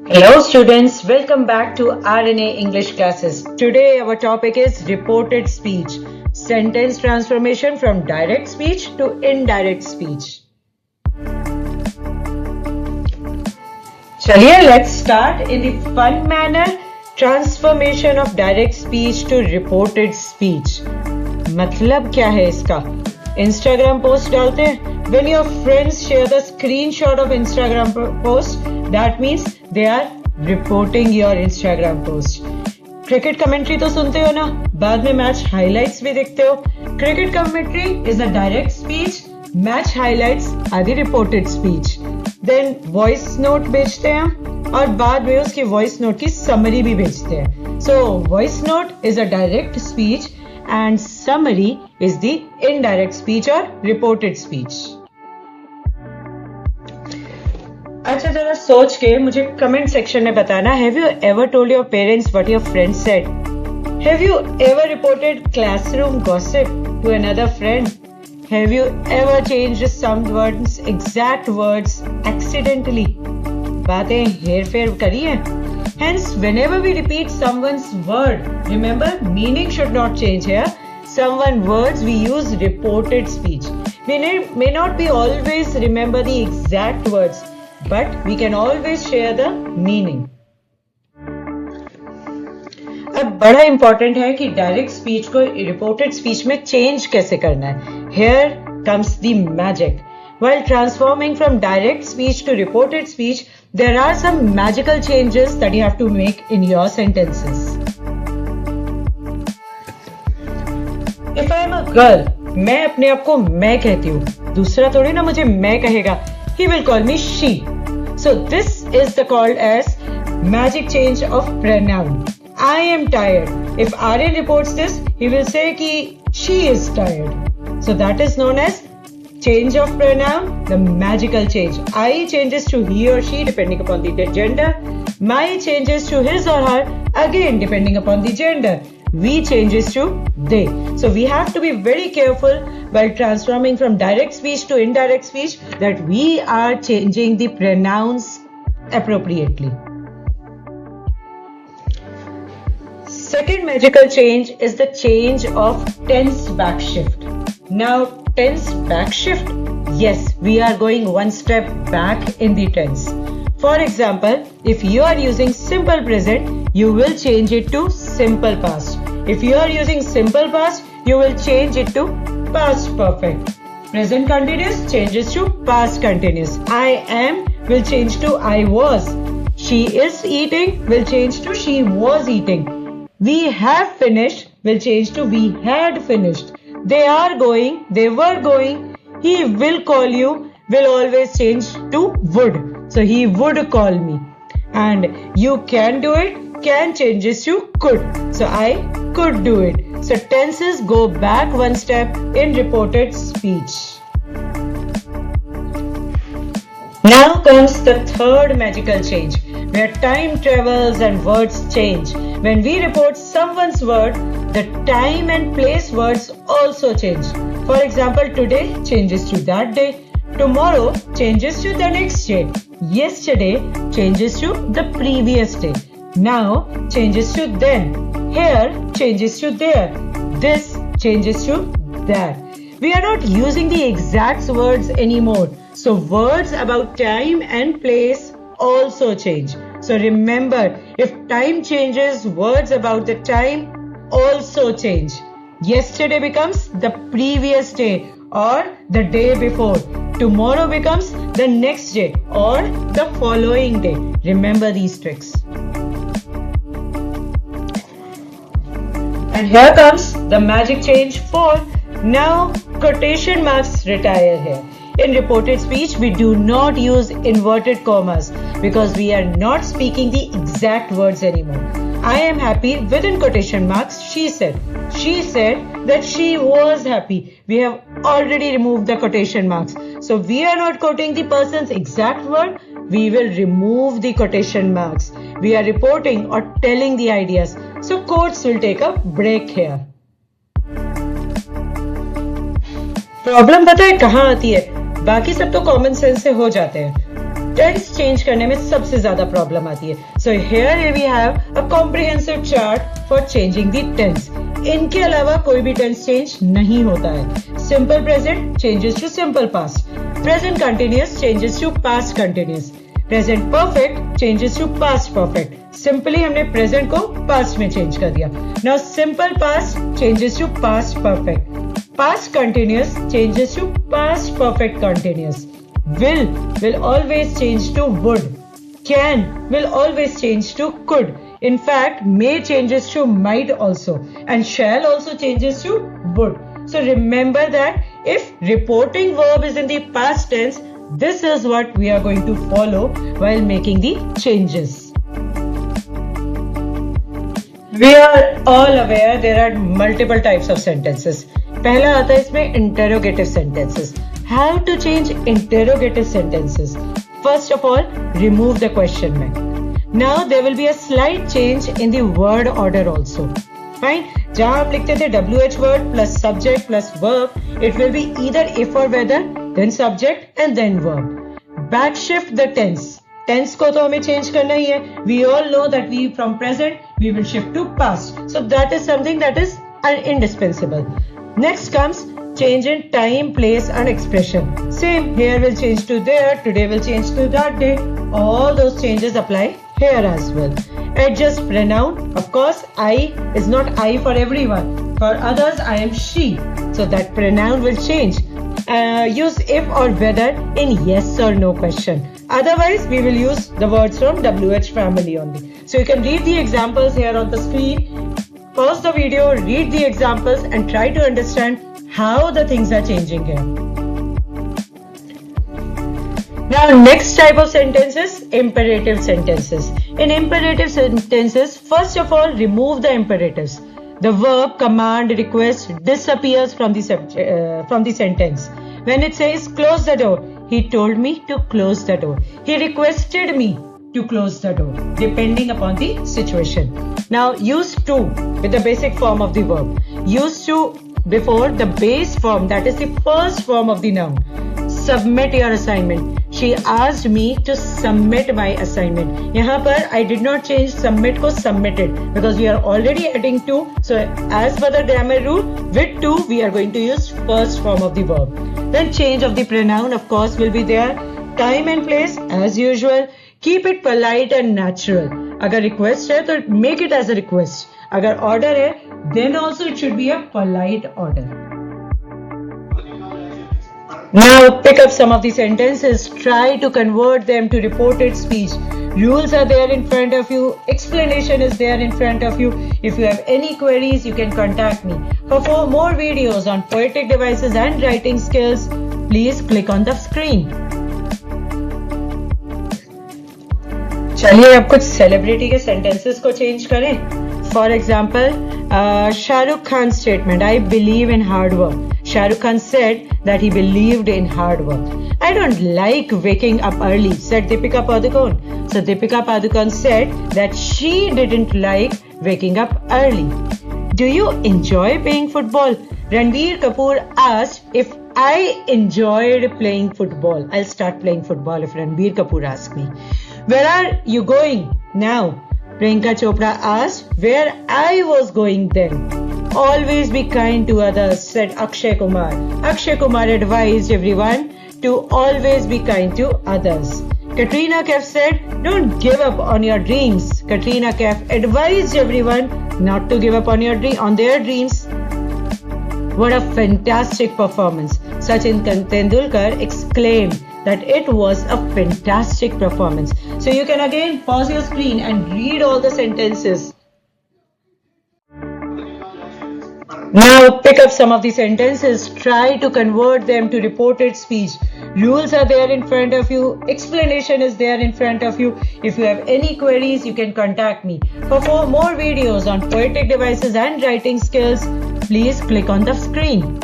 Hello students, welcome back to RNA English classes. Today our topic is reported speech, sentence transformation from direct speech to indirect speech. चलिए let's start in the fun manner, transformation of direct speech to reported speech. मतलब क्या है इसका? Instagram post डालते हैं. When your friends share the screenshot of Instagram post, that means they are reporting your Instagram post. Cricket commentary तो सुनते हो ना, बाद में मैच हाइलाइट्स भी देखते हो. Cricket commentary is a direct speech, match highlights are the reported speech. Then voice note भेजते हैं और बाद में उसकी वॉइस नोट की समरी भी भेजते हैं. So voice note is a direct speech and summary is the indirect speech or reported speech. अच्छा जरा सोच के मुझे कमेंट सेक्शन में बताना. Have you ever told your parents what your friend said? Have you ever reported classroom gossip to another friend? Have you ever changed some words, exact words accidentally? बातें हेर फेर करी हैं. Hence, whenever we repeat someone's word, remember, meaning should not change here. Someone's words, we use reported speech. We may not be always remember the exact words, but we can always share the meaning. अब बड़ा important है कि direct speech को reported speech में change कैसे करना है. Here comes the magic. While transforming from direct speech to reported speech, there are some magical changes that you have to make in your sentences. If I am a girl, मैं अपने आप को मैं कहती हूँ. दूसरा थोड़ी ना मुझे मैं कहेगा. He will call me she. So this is the called as magic change of pronoun. I am tired. If Aryan reports this, he will say कि she is tired. So that is known as change of pronoun, the magical change. I changes to he or she depending upon the gender. My changes to his or her again depending upon the gender. We changes to they. So we have to be very careful while transforming from direct speech to indirect speech that we are changing the pronouns appropriately. Second magical change is the change of tense back shift. Now tense back shift, yes, we are going one step back in the tense. For example, if you are using simple present, you will change it to simple past. If you are using simple past, you will change it to past perfect. Present continuous changes to past continuous. I am will change to I was. She is eating will change to she was eating. We have finished will change to we had finished. They are going, they were going. He will call you will always change to would. So he would call me. And you can do it, can changes to could. So I could do it. So tenses go back one step in reported speech. Now comes the third magical change, where time travels and words change. When we report someone's word, the time and place words also change. For example, today changes to that day. Tomorrow changes to the next day. Yesterday changes to the previous day. Now changes to then. Here changes to there. This changes to that. We are not using the exact words anymore. So words about time and place also change. So remember, if time changes, words about the time also change. Yesterday becomes the previous day or the day before. Tomorrow becomes the next day or the following day. Remember these tricks. And here comes the magic change 4. Now quotation marks retire here. In reported speech, we do not use inverted commas because we are not speaking the exact words anymore. I am happy within quotation marks, she said. She said that she was happy. We have already removed the quotation marks. So we are not quoting the person's exact word. We will remove the quotation marks. We are reporting or telling the ideas. So quotes will take a break here. Problem पता है कहाँ आती है? बाकी सब तो common sense से हो जाते हैं. टेंस चेंज करने में सबसे ज्यादा प्रॉब्लम आती है. So here we have a comprehensive chart for changing the tense. इनके अलावा कोई भी टेंस चेंज नहीं होता है. Simple present changes to simple past. Present continuous changes to past continuous. Present perfect changes to past perfect. Simply हमने present को past में चेंज कर दिया. Now simple past changes to past perfect. Past continuous changes to past perfect continuous. Will always change to would. Can will always change to could. In fact, may changes to might also, and shall also changes to would. So remember that if reporting verb is in the past tense, this is what we are going to follow while making the changes. We are all aware there are multiple types of sentences. पहला आता है इसमें interrogative sentences. How to change interrogative sentences? First of all, remove the question mark. Now there will be a slight change in the word order also. Fine? जहाँ आप लिखते थे WH word plus subject plus verb, it will be either if or whether, then subject and then verb. Backshift the tense. Tense को तो हमें change करना ही है. We all know that we from present we will shift to past. So that is something that is indispensable. Next comes change in time, place and expression. Same, here will change to there, today will change to that day. All those changes apply here as well. Adjust pronoun. Of course, I is not I for everyone. For others, I am she. So that pronoun will change. Use if or whether in yes or no question. Otherwise, we will use the words from WH family only. So you can read the examples here on the screen. Pause the video, read the examples and try to understand how the things are changing here. Now next type of sentences, imperative sentences. In imperative sentences, first of all remove the imperatives. The verb, command, request disappears from the sentence. When it says close the door, he told me to close the door. He requested me to close the door, depending upon the situation. Now use to with the basic form of the verb. Use to before the base form, that is the first form of the noun. Submit your assignment. She asked me to submit my assignment. यहाँ पर I did not change submit को submitted because we are already adding to. So as per the grammar rule, with to we are going to use first form of the verb. Then change of the pronoun of course will be there. Time and place as usual. Keep it polite and natural. अगर request है तो make it as a request. अगर order है then also it should be a polite order. Now pick up some of the sentences. Try to convert them to reported speech. Rules are there in front of you. Explanation is there in front of you. If you have any queries, you can contact me. For more videos on poetic devices and writing skills, please click on the screen. चलिए अब कुछ celebrity के sentences को change करें. For example Shahrukh Khan statement, I believe in hard work. Shahrukh Khan said that he believed in hard work. I don't like waking up early, said Deepika Padukone. So Deepika Padukone said that she didn't like waking up early. Do you enjoy playing football? Ranbir Kapoor asked if I enjoyed playing football. I'll start playing football if Ranbir Kapoor asks me. Where are you going now? Priyanka Chopra asked where I was going then. Always be kind to others, said Akshay Kumar. Akshay Kumar advised everyone to always be kind to others. Katrina Kaif said, don't give up on your dreams. Katrina Kaif advised everyone not to give up on their dreams. What a fantastic performance. Sachin Tendulkar exclaimed that it was a fantastic performance. So you can again pause your screen and read all the sentences. Now pick up some of the sentences. Try to convert them to reported speech. Rules are there in front of you. Explanation is there in front of you. If you have any queries, you can contact me. For more videos on poetic devices and writing skills, please click on the screen.